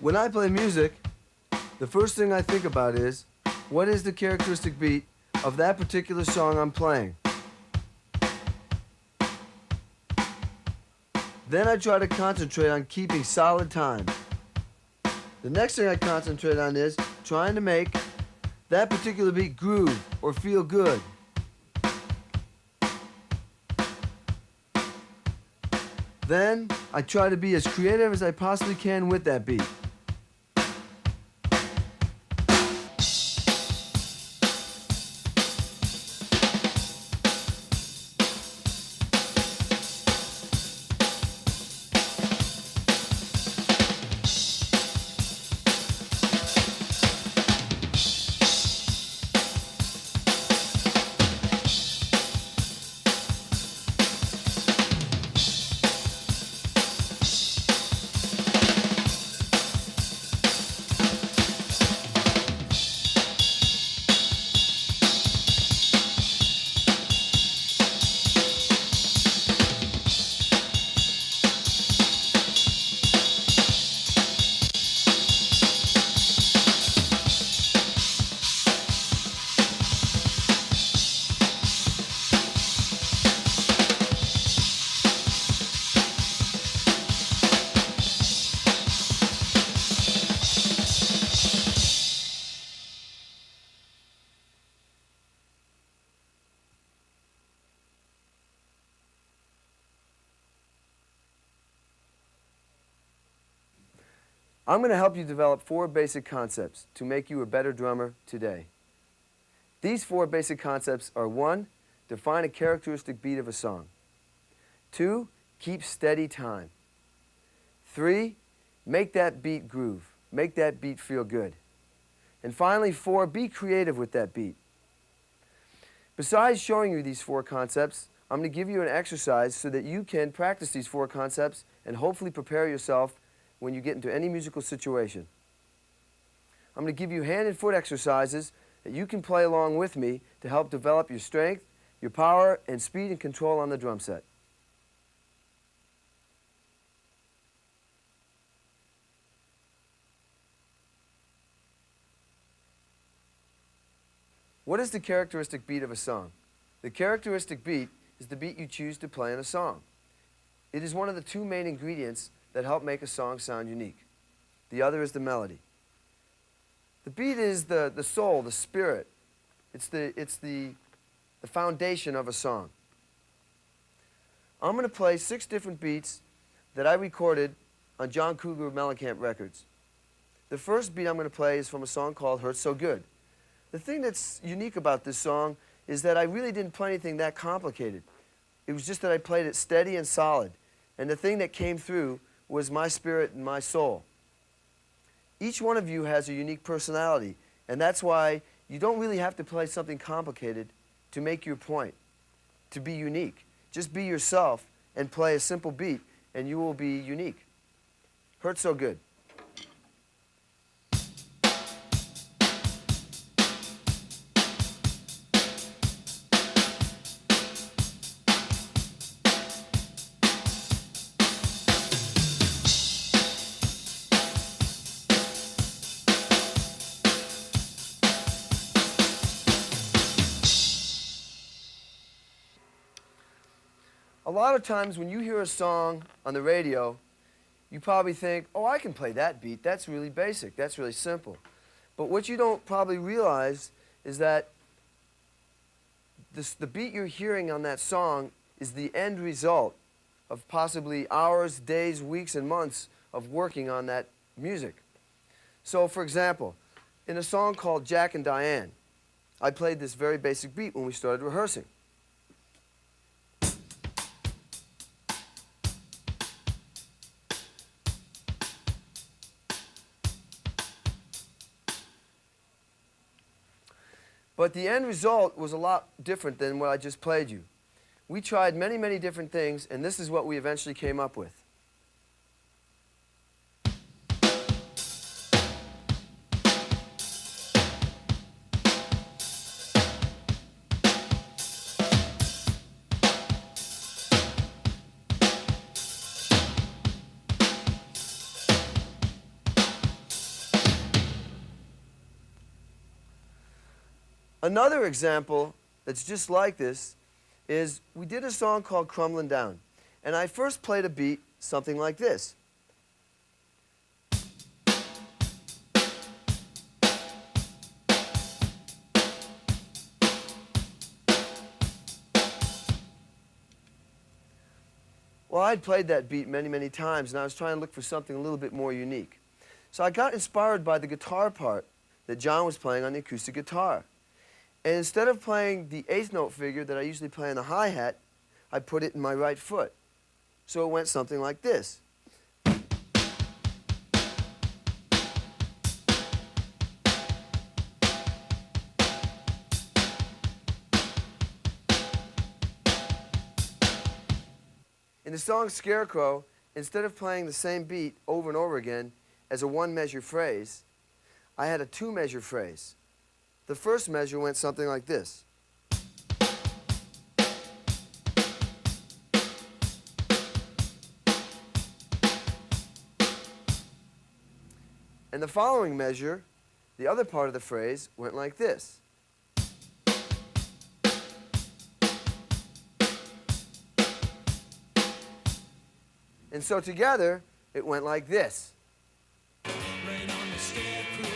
When I play music, the first thing I think about is, what is the characteristic beat of that particular song I'm playing? Then I try to concentrate on keeping solid time. The next thing I concentrate on is trying to make that particular beat groove or feel good. Then I try to be as creative as I possibly can with that beat. I'm going to help you develop 4 basic concepts to make you a better drummer today. These 4 basic concepts are: 1, define a characteristic beat of a song. 2, keep steady time. 3, make that beat groove. Make that beat feel good. And finally, 4, be creative with that beat. Besides showing you these 4 concepts, I'm going to give you an exercise so that you can practice these 4 concepts and hopefully prepare yourself when you get into any musical situation. I'm going to give you hand and foot exercises that you can play along with me to help develop your strength, your power, and speed and control on the drum set. What is the characteristic beat of a song? The characteristic beat is the beat you choose to play in a song. It is one of the 2 main ingredients that help make a song sound unique. The other is the melody. The beat is the soul, the spirit. It's the foundation of a song. I'm going to play 6 different beats that I recorded on John Cougar Mellencamp records. The first beat I'm going to play is from a song called Hurt So Good. The thing that's unique about this song is that I really didn't play anything that complicated. It was just that I played it steady and solid. And the thing that came through was my spirit and my soul. Each one of you has a unique personality, and that's why you don't really have to play something complicated to make your point, to be unique. Just be yourself and play a simple beat, and you will be unique. Hurt So Good. A lot of times when you hear a song on the radio, you probably think, oh, I can play that beat. That's really basic. That's really simple. But what you don't probably realize is that the beat you're hearing on that song is the end result of possibly hours, days, weeks, and months of working on that music. So, for example, in a song called Jack and Diane, I played this very basic beat when we started rehearsing. But the end result was a lot different than what I just played you. We tried many, many different things, and this is what we eventually came up with. Another example that's just like this is we did a song called Crumbling Down. And I first played a beat something like this. Well, I'd played that beat many, many times, and I was trying to look for something a little bit more unique. So I got inspired by the guitar part that John was playing on the acoustic guitar. And instead of playing the eighth note figure that I usually play on the hi-hat, I put it in my right foot. So it went something like this. In the song Scarecrow, instead of playing the same beat over and over again as a one-measure phrase, I had a two-measure phrase. The first measure went something like this. And the following measure, the other part of the phrase, went like this. And so together, it went like this. Rain on the scarecrow,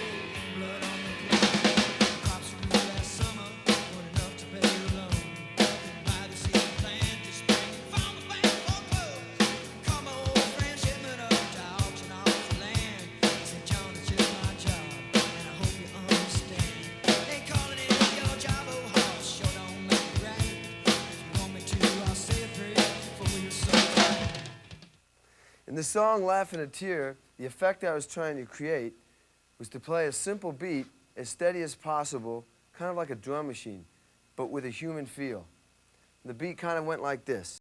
blood on the cloud. Crops from last summer weren't enough to pay the loan. Buy the seed plant this spring, found the bank for clothes. Call my old friend shipment up to auction off the land. Said, John, it's just my job, and I hope you understand. They calling it your job, oh hoss, sure don't make it right. If you want me to, I'll say a prayer for your soul. In the song Laughing a Tear, the effect I was trying to create was to play a simple beat as steady as possible, kind of like a drum machine, but with a human feel. The beat kind of went like this.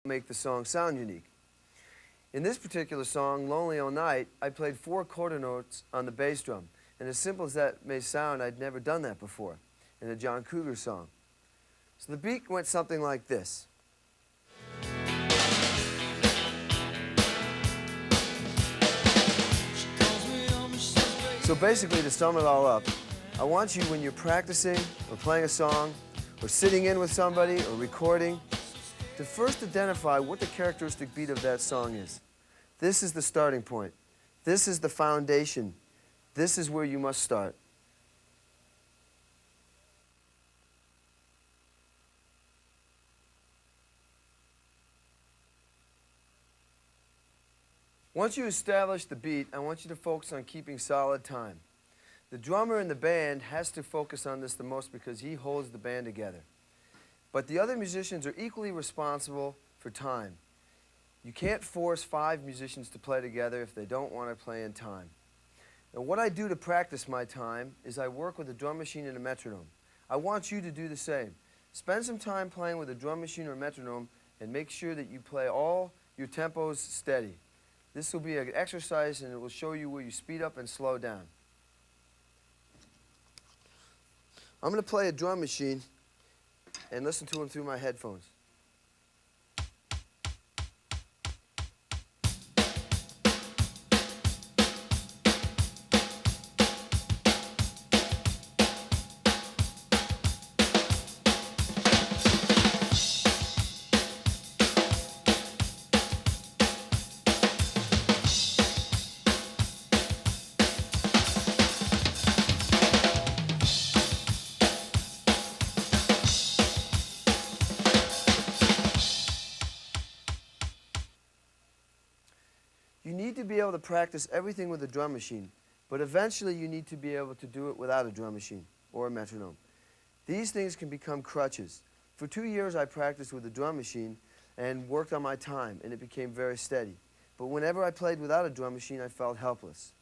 Make the song sound unique. In this particular song, Lonely All Night, I played 4 quarter notes on the bass drum. And as simple as that may sound, I'd never done that before in a John Cougar song. So the beat went something like this. So basically, to sum it all up, I want you, when you're practicing or playing a song or sitting in with somebody or recording, to first identify what the characteristic beat of that song is. This is the starting point. This is the foundation. This is where you must start. Once you establish the beat, I want you to focus on keeping solid time. The drummer in the band has to focus on this the most because he holds the band together. But the other musicians are equally responsible for time. You can't force 5 musicians to play together if they don't want to play in time. Now, what I do to practice my time is I work with a drum machine and a metronome. I want you to do the same. Spend some time playing with a drum machine or metronome and make sure that you play all your tempos steady. This will be an exercise and it will show you where you speed up and slow down. I'm going to play a drum machine and listen to them through my headphones. You need to be able to practice everything with a drum machine, but eventually you need to be able to do it without a drum machine or a metronome. These things can become crutches. For 2 years I practiced with a drum machine and worked on my time, and it became very steady. but whenever I played without a drum machine, I felt helpless.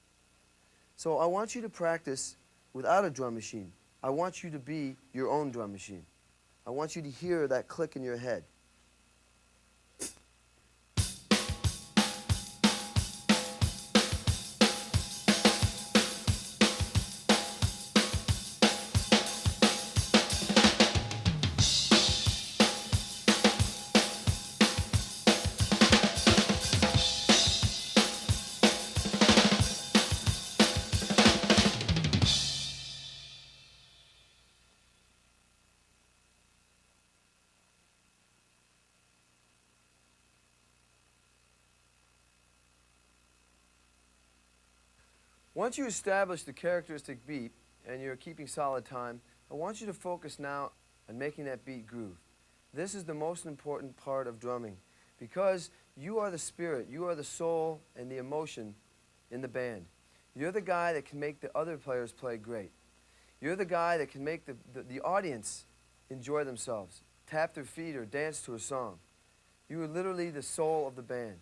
So I want you to practice without a drum machine. I want you to be your own drum machine. I want you to hear that click in your head. Once you establish the characteristic beat and you're keeping solid time, I want you to focus now on making that beat groove. This is the most important part of drumming because you are the spirit, you are the soul and the emotion in the band. You're the guy that can make the other players play great. You're the guy that can make the audience enjoy themselves, tap their feet or dance to a song. You are literally the soul of the band.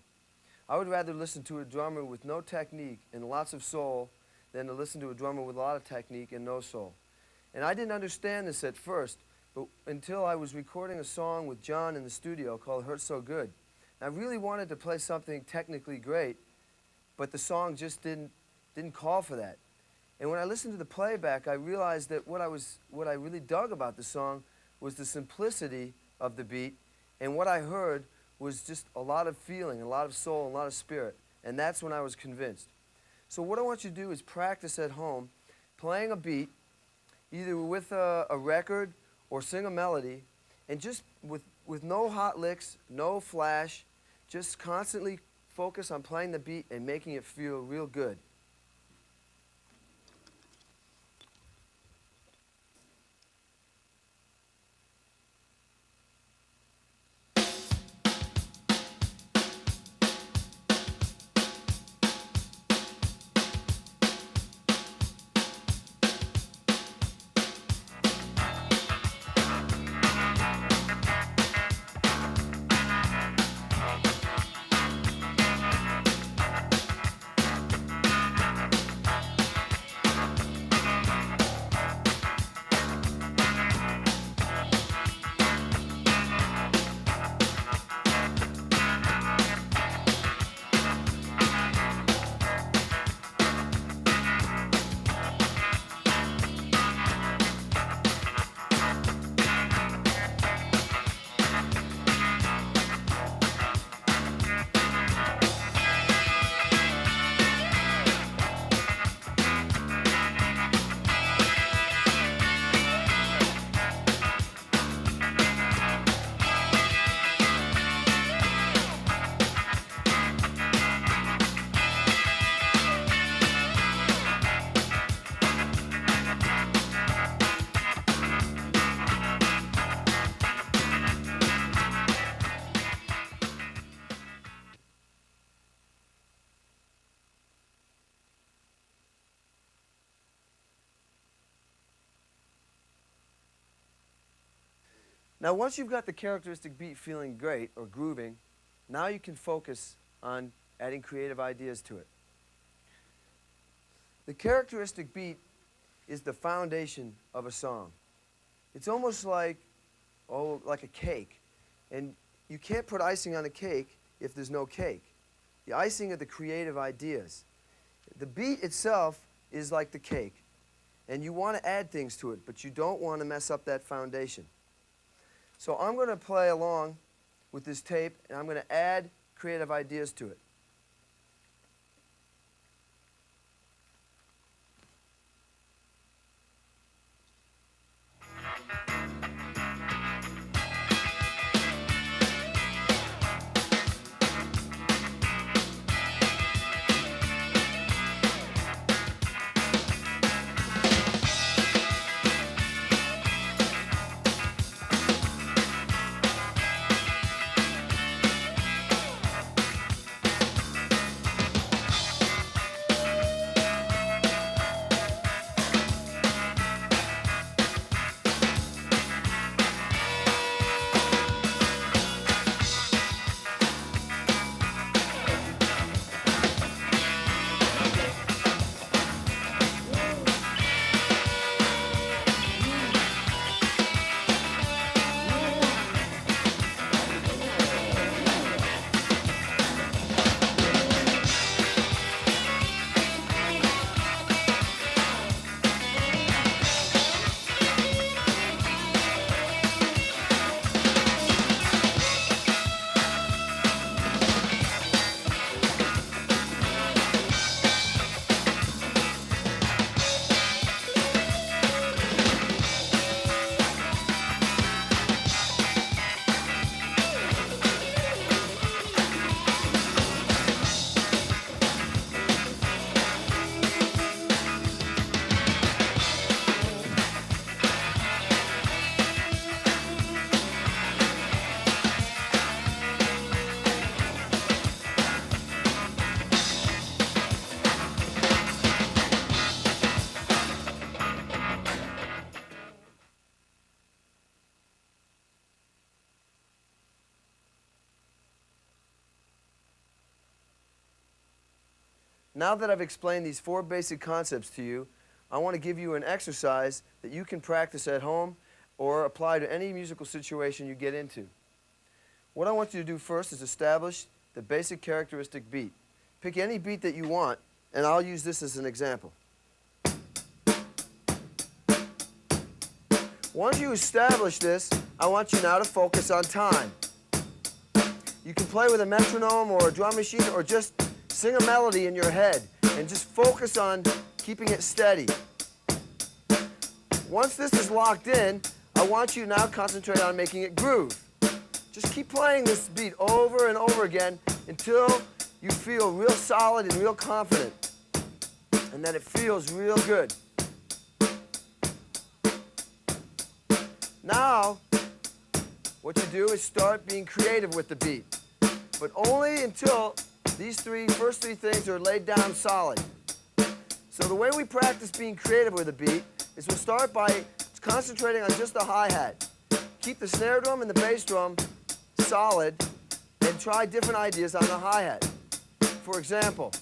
I would rather listen to a drummer with no technique and lots of soul than to listen to a drummer with a lot of technique and no soul. And I didn't understand this at first, but until I was recording a song with John in the studio called Hurt So Good. And I really wanted to play something technically great, but the song just didn't call for that. And when I listened to the playback, I realized that what I really dug about the song was the simplicity of the beat, and what I heard was just a lot of feeling, a lot of soul, and a lot of spirit. And that's when I was convinced. So what I want you to do is practice at home, playing a beat, either with a record or sing a melody, and just with no hot licks, no flash, just constantly focus on playing the beat and making it feel real good. Now once you've got the characteristic beat feeling great or grooving, now you can focus on adding creative ideas to it. The characteristic beat is the foundation of a song. It's almost like a cake. And you can't put icing on a cake if there's no cake. The icing are the creative ideas. The beat itself is like the cake. And you want to add things to it, but you don't want to mess up that foundation. So I'm going to play along with this tape, and I'm going to add creative ideas to it. Now that I've explained these 4 basic concepts to you, I want to give you an exercise that you can practice at home or apply to any musical situation you get into. What I want you to do first is establish the basic characteristic beat. Pick any beat that you want, and I'll use this as an example. Once you establish this, I want you now to focus on time. You can play with a metronome or a drum machine or just sing a melody in your head and just focus on keeping it steady. Once this is locked in, I want you to now concentrate on making it groove. Just keep playing this beat over and over again until you feel real solid and real confident and that it feels real good. Now, what you do is start being creative with the beat, but only until these first three things are laid down solid. So the way we practice being creative with a beat is we'll start by concentrating on just the hi-hat. Keep the snare drum and the bass drum solid and try different ideas on the hi-hat. For example,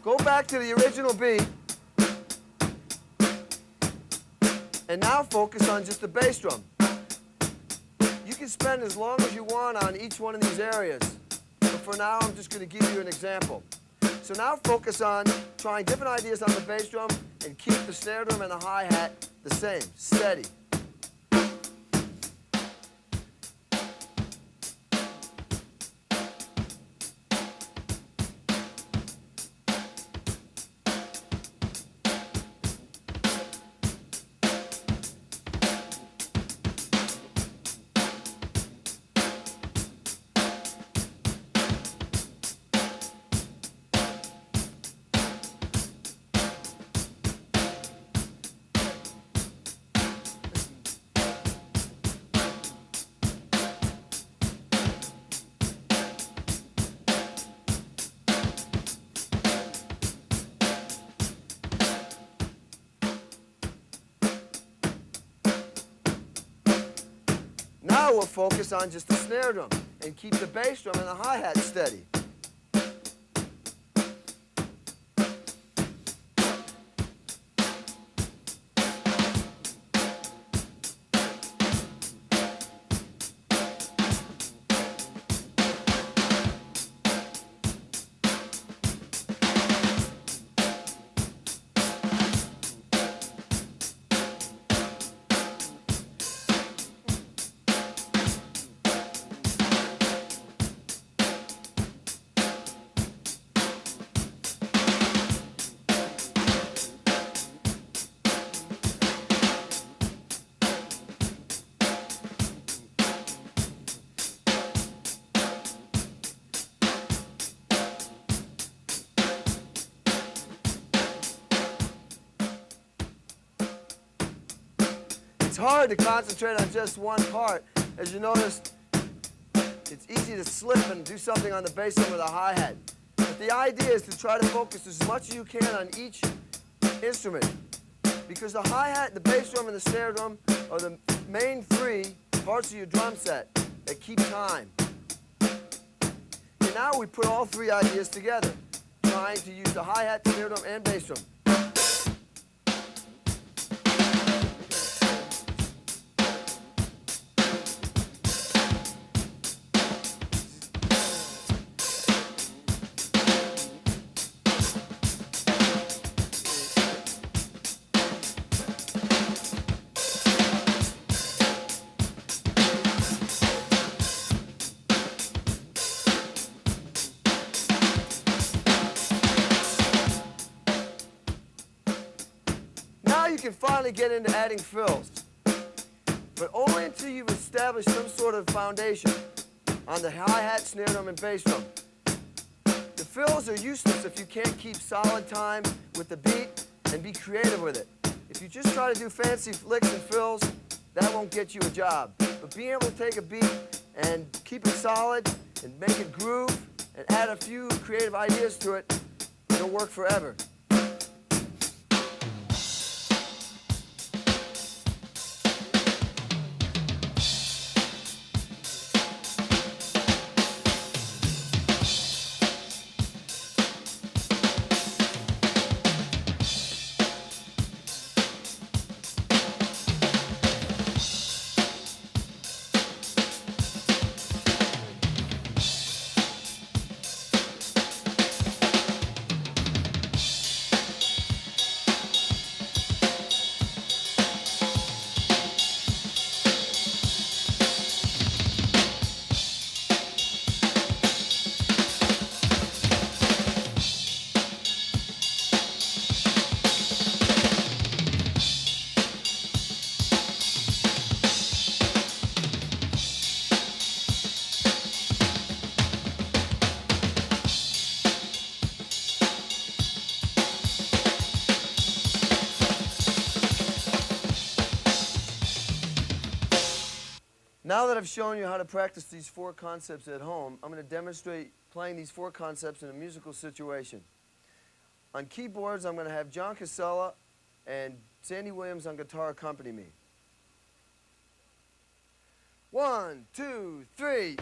go back to the original beat and now focus on just the bass drum. You can spend as long as you want on each one of these areas, but for now I'm just going to give you an example. So now focus on trying different ideas on the bass drum and keep the snare drum and the hi-hat the same, steady. Now we'll focus on just the snare drum and keep the bass drum and the hi-hat steady. It's hard to concentrate on just one part. As you notice, it's easy to slip and do something on the bass drum or the hi-hat. But the idea is to try to focus as much as you can on each instrument, because the hi-hat, the bass drum, and the snare drum are the main 3 parts of your drum set that keep time. And now we put all 3 ideas together, trying to use the hi-hat, snare drum, and bass drum. Now you can finally get into adding fills, but only until you've established some sort of foundation on the hi-hat, snare drum, and bass drum. The fills are useless if you can't keep solid time with the beat and be creative with it. If you just try to do fancy licks and fills, that won't get you a job. But being able to take a beat and keep it solid and make it groove and add a few creative ideas to it, it'll work forever. Now that I've shown you how to practice these four concepts at home, I'm going to demonstrate playing these four concepts in a musical situation. On keyboards, I'm going to have John Casella and Sandy Williams on guitar accompany me. 1, 2, 3.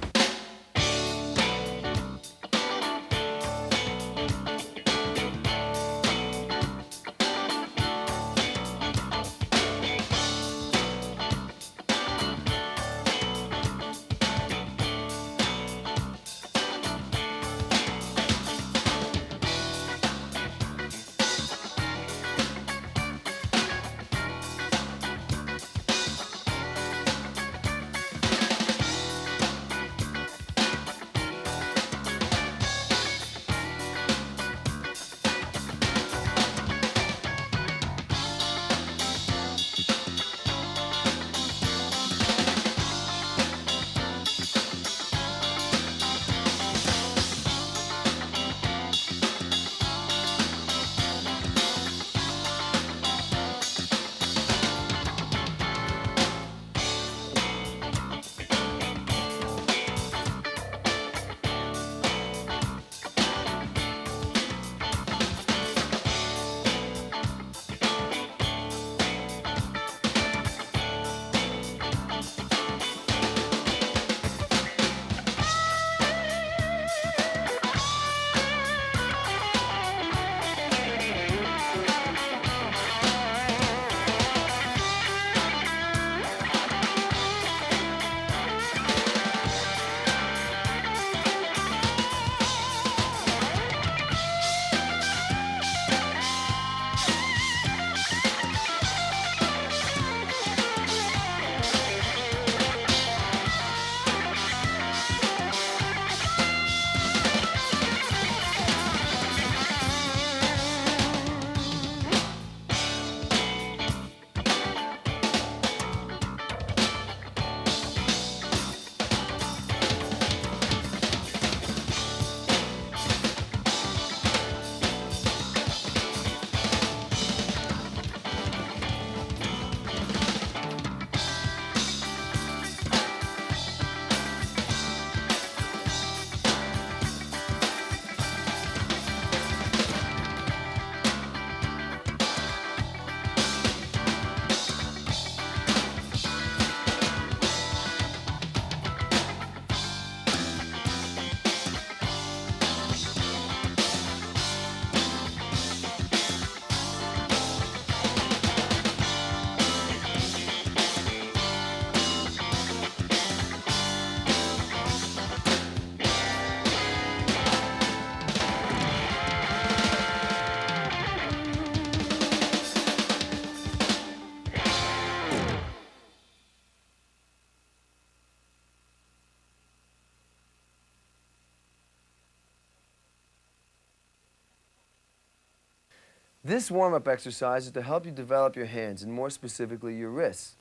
This warm-up exercise is to help you develop your hands, and more specifically, your wrists.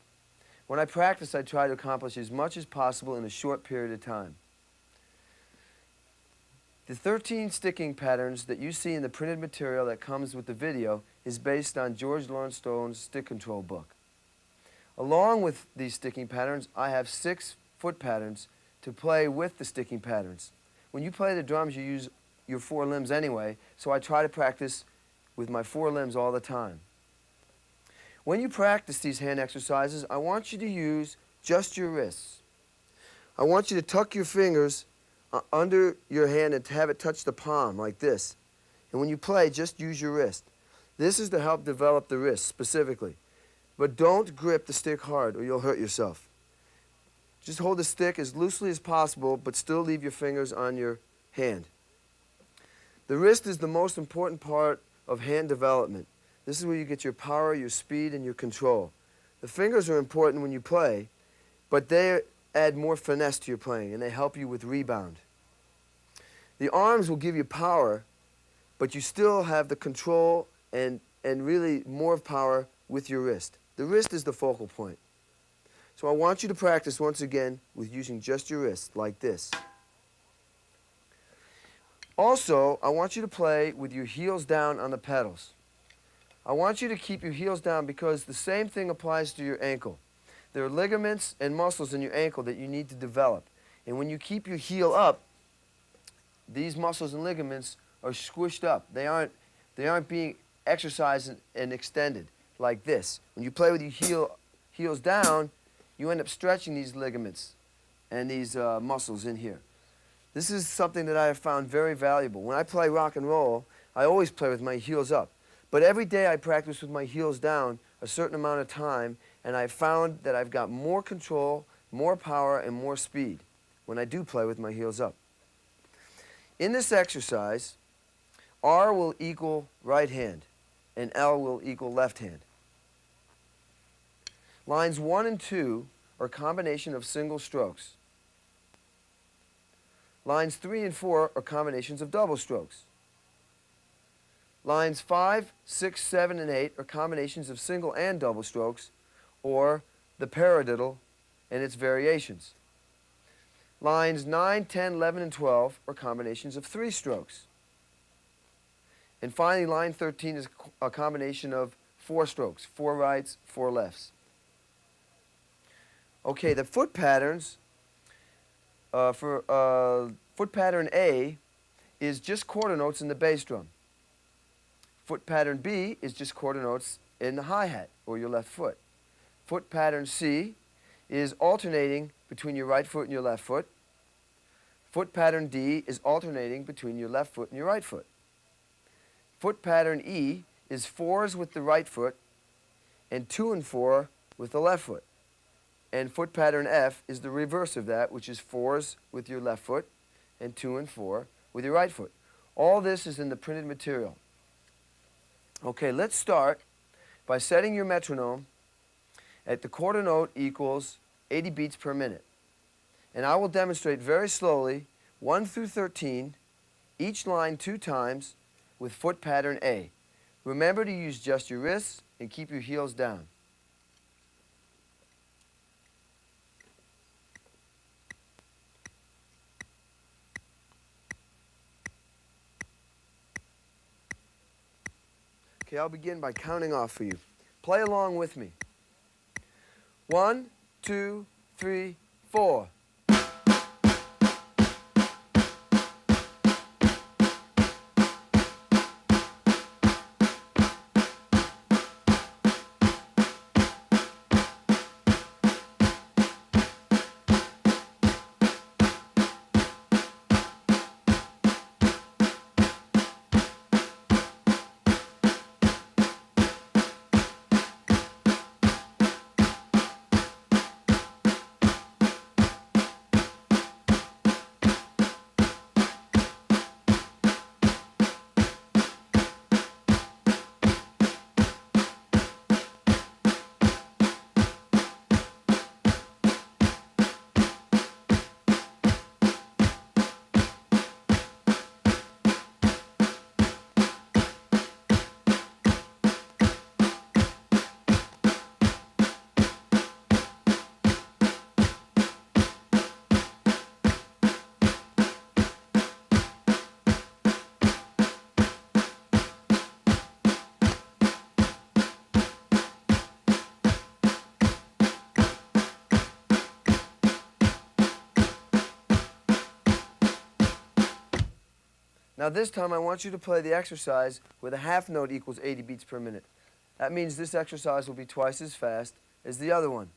When I practice, I try to accomplish as much as possible in a short period of time. The 13 sticking patterns that you see in the printed material that comes with the video is based on George Lawrence Stone's stick control book. Along with these sticking patterns, I have 6 foot patterns to play with the sticking patterns. When you play the drums, you use your 4 limbs anyway, so I try to practice with my 4 limbs all the time. When you practice these hand exercises, I want you to use just your wrists. I want you to tuck your fingers under your hand and to have it touch the palm like this. And when you play, just use your wrist. This is to help develop the wrist specifically. But don't grip the stick hard or you'll hurt yourself. Just hold the stick as loosely as possible, but still leave your fingers on your hand. The wrist is the most important part of hand development. This is where you get your power, your speed, and your control. The fingers are important when you play, but they add more finesse to your playing, and they help you with rebound. The arms will give you power, but you still have the control and really more power with your wrist. The wrist is the focal point. So I want you to practice once again with using just your wrist, like this. Also, I want you to play with your heels down on the pedals. I want you to keep your heels down because the same thing applies to your ankle. There are ligaments and muscles in your ankle that you need to develop. And when you keep your heel up, these muscles and ligaments are squished up. They aren't being exercised and extended like this. When you play with your heels down, you end up stretching these ligaments and these muscles in here. This is something that I have found very valuable. When I play rock and roll, I always play with my heels up. But every day I practice with my heels down a certain amount of time, and I've found that I've got more control, more power, and more speed when I do play with my heels up. In this exercise, R will equal right hand, and L will equal left hand. Lines 1 and 2 are a combination of single strokes. Lines 3 and 4 are combinations of double strokes. Lines 5, 6, 7, and 8 are combinations of single and double strokes, or the paradiddle and its variations. Lines 9, 10, 11, and 12 are combinations of 3 strokes. And finally, line 13 is a combination of 4 strokes, 4 rights, 4 lefts. Okay, the foot patterns foot pattern A is just quarter notes in the bass drum. Foot pattern B is just quarter notes in the hi-hat, or your left foot. Foot pattern C is alternating between your right foot and your left foot. Foot pattern D is alternating between your left foot and your right foot. Foot pattern E is 4s with the right foot and 2 and 4 with the left foot. And foot pattern F is the reverse of that, which is 4s with your left foot and 2 and 4 with your right foot. All this is in the printed material. Okay, let's start by setting your metronome at the quarter note equals 80 beats per minute. And I will demonstrate very slowly 1 through 13, each line 2 times with foot pattern A. Remember to use just your wrists and keep your heels down. Okay, I'll begin by counting off for you. Play along with me. 1, 2, 3, 4. Now this time I want you to play the exercise where the half note equals 80 beats per minute. That means this exercise will be twice as fast as the other one.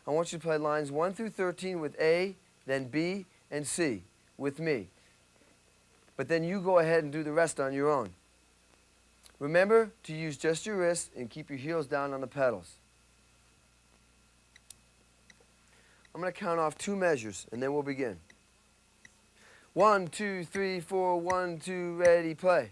I want you to play lines 1 through 13 with A, then B, and C with me. But then you go ahead and do the rest on your own. Remember to use just your wrists and keep your heels down on the pedals. I'm going to count off 2 measures and then we'll begin. 1, 2, 3, 4, 1, 2, ready, play.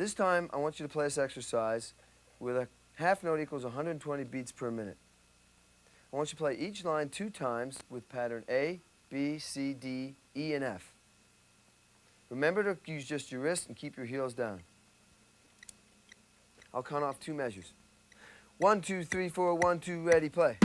This time, I want you to play this exercise with a half note equals 120 beats per minute. I want you to play each line 2 times with pattern A, B, C, D, E, and F. Remember to use just your wrist and keep your heels down. I'll count off 2 measures. 1, 2, 3, 4, 1, 2, ready, play.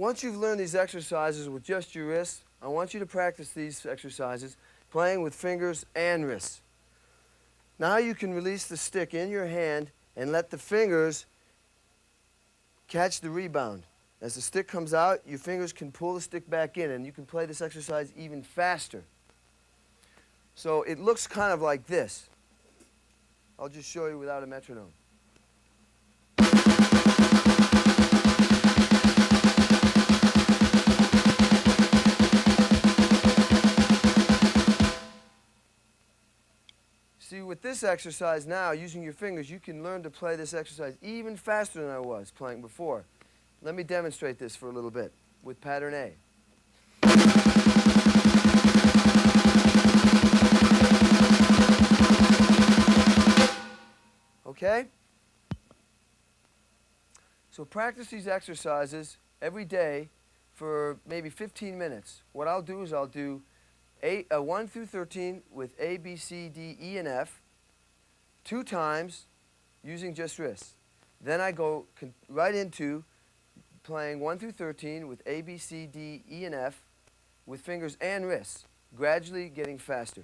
Once you've learned these exercises with just your wrists, I want you to practice these exercises playing with fingers and wrists. Now you can release the stick in your hand and let the fingers catch the rebound. As the stick comes out, your fingers can pull the stick back in, and you can play this exercise even faster. So it looks kind of like this. I'll just show you without a metronome. See, with this exercise now, using your fingers, you can learn to play this exercise even faster than I was playing before. Let me demonstrate this for a little bit with pattern A. Okay? So practice these exercises every day for maybe 15 minutes. What I'll do is I'll do 1 through 13 with A, B, C, D, E, and F 2 times using just wrists. Then I go right into playing 1 through 13 with A, B, C, D, E, and F with fingers and wrists, gradually getting faster.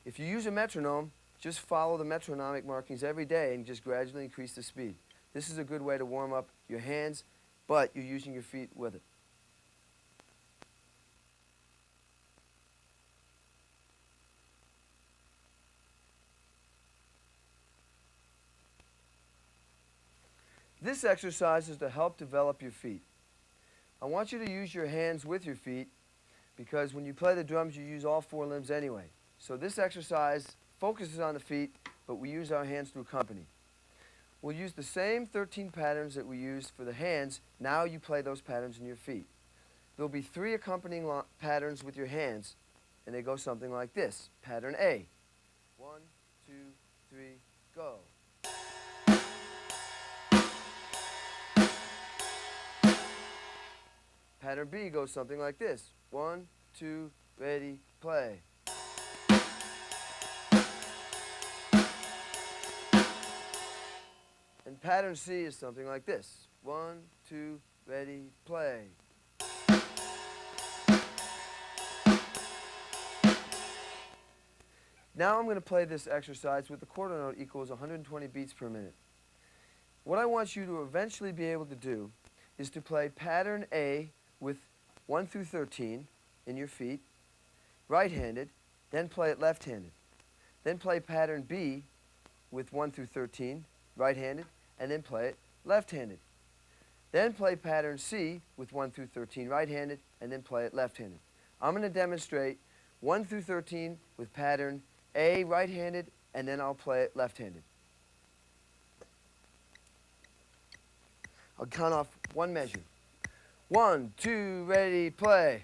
If you use a metronome, just follow the metronomic markings every day and just gradually increase the speed. This is a good way to warm up your hands, but you're using your feet with it. This exercise is to help develop your feet. I want you to use your hands with your feet because when you play the drums, you use all 4 limbs anyway. So this exercise focuses on the feet, but we use our hands to accompany. We'll use the same 13 patterns that we used for the hands. Now you play those patterns in your feet. There'll be 3 accompanying patterns with your hands, and they go something like this. Pattern A. 1, 2, 3, go. Pattern B goes something like this. 1, 2, ready, play. And pattern C is something like this. 1, 2, ready, play. Now I'm going to play this exercise with the quarter note equals 120 beats per minute. What I want you to eventually be able to do is to play pattern A with 1 through 13 in your feet, right-handed, then play it left-handed. Then play pattern B with 1 through 13, right-handed, and then play it left-handed. Then play pattern C with 1 through 13, right-handed, and then play it left-handed. I'm going to demonstrate 1 through 13 with pattern A, right-handed, and then I'll play it left-handed. I'll count off 1 measure. 1, 2, ready, play.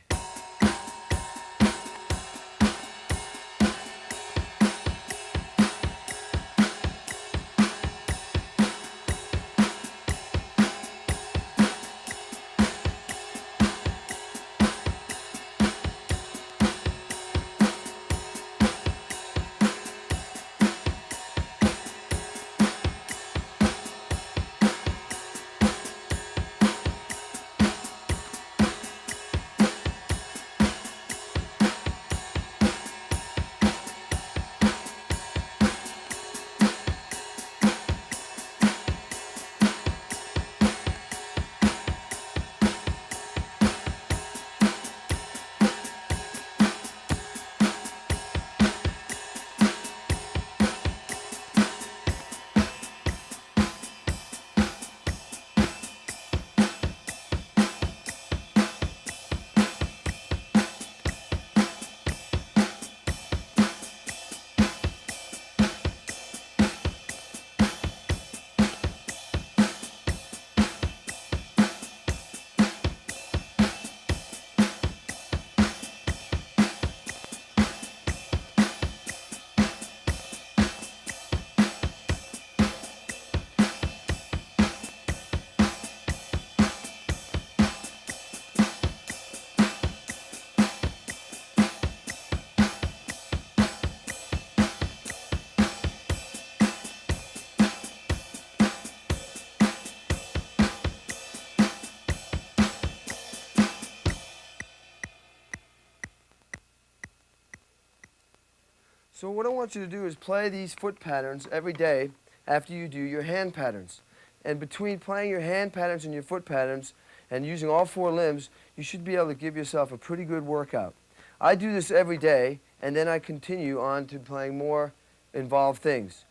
So what I want you to do is play these foot patterns every day after you do your hand patterns. And between playing your hand patterns and your foot patterns and using all four limbs, you should be able to give yourself a pretty good workout. I do this every day, and then I continue on to playing more involved things.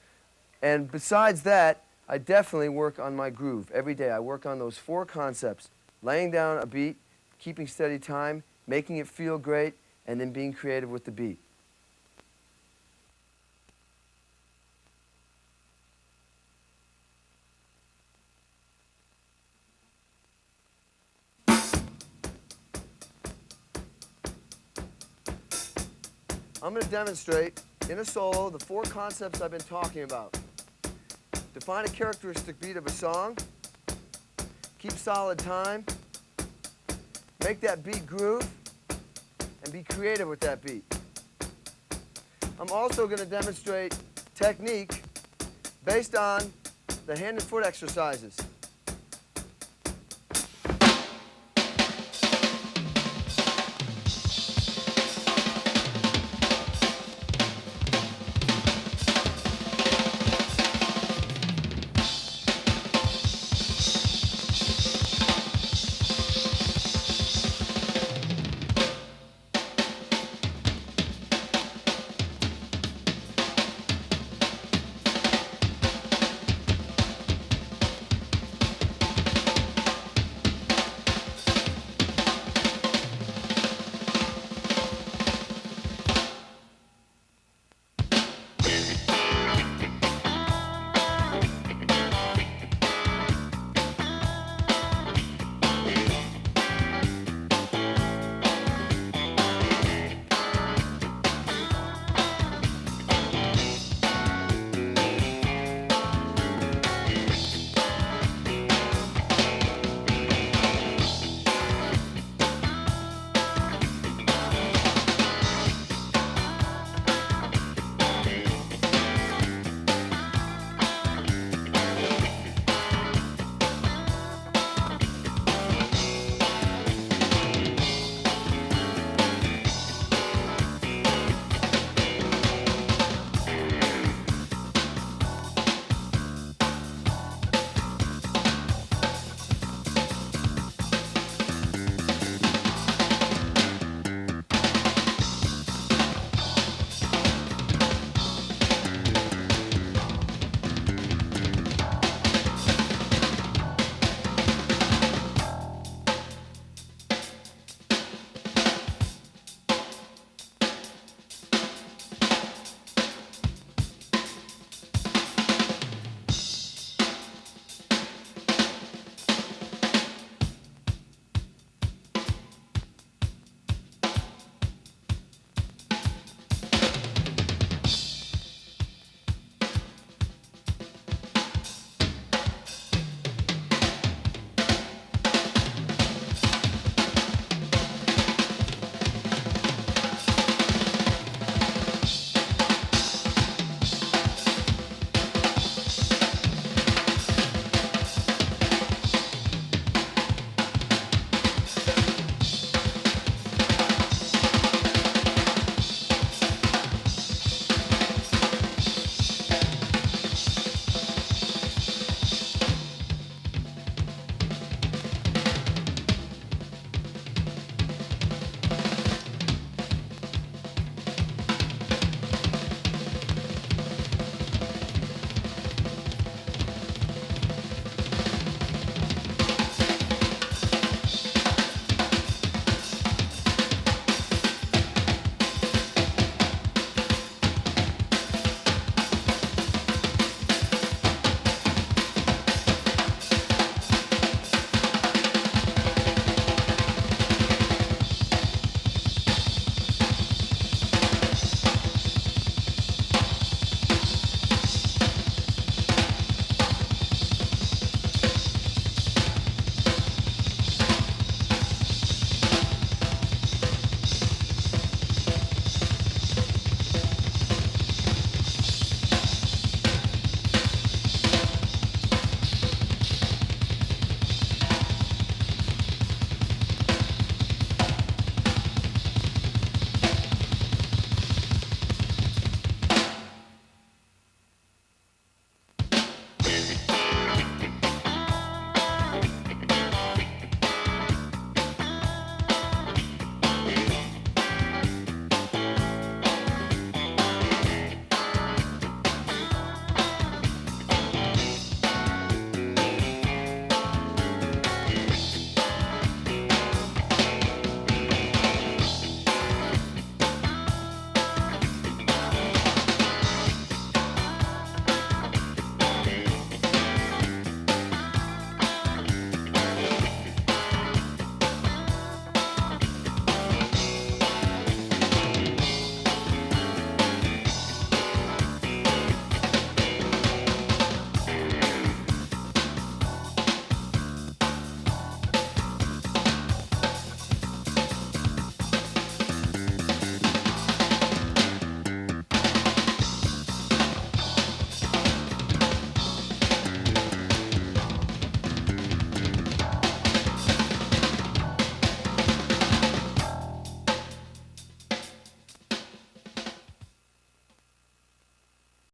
And besides that, I definitely work on my groove every day. I work on those four concepts: laying down a beat, keeping steady time, making it feel great, and then being creative with the beat. I'm going to demonstrate in a solo the four concepts I've been talking about. Define a characteristic beat of a song, keep solid time, make that beat groove, and be creative with that beat. I'm also going to demonstrate technique based on the hand and foot exercises.